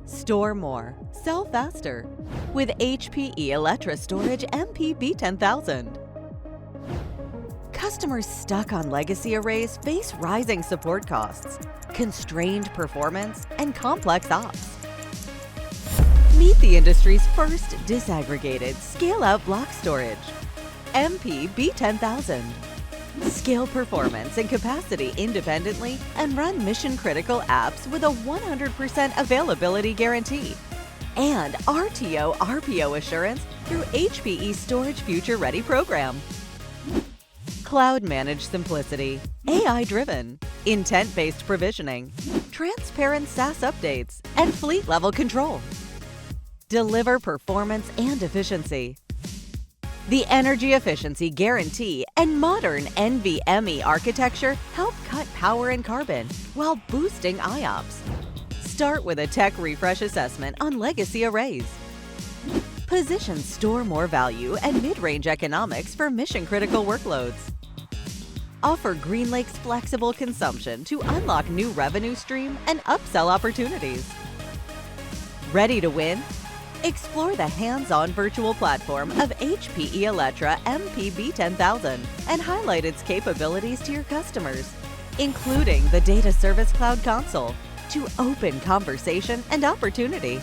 Store more, sell faster with HPE Alletra Storage MP B10000. Customers stuck on legacy arrays face rising support costs, constrained performance, and complex ops. Meet the industry's first disaggregated, scale-out block storage, MP B10000. Scale performance and capacity independently and run mission-critical apps with a 100% availability guarantee and RTO/RPO assurance through HPE Storage Future Ready program. Cloud-managed simplicity, AI-driven, intent-based provisioning, transparent SaaS updates, and fleet-level control. Deliver performance and efficiency. The energy efficiency guarantee and modern NVMe architecture help cut power and carbon while boosting IOPS. Start with a tech refresh assessment on legacy arrays. Position store more value and mid-range economics for mission-critical workloads. Offer GreenLake's flexible consumption to unlock new revenue stream and upsell opportunities. Ready to win? Explore the hands-on virtual platform of HPE Alletra MP B10000 and highlight its capabilities to your customers, including the Data Service Cloud Console, to open conversation and opportunity.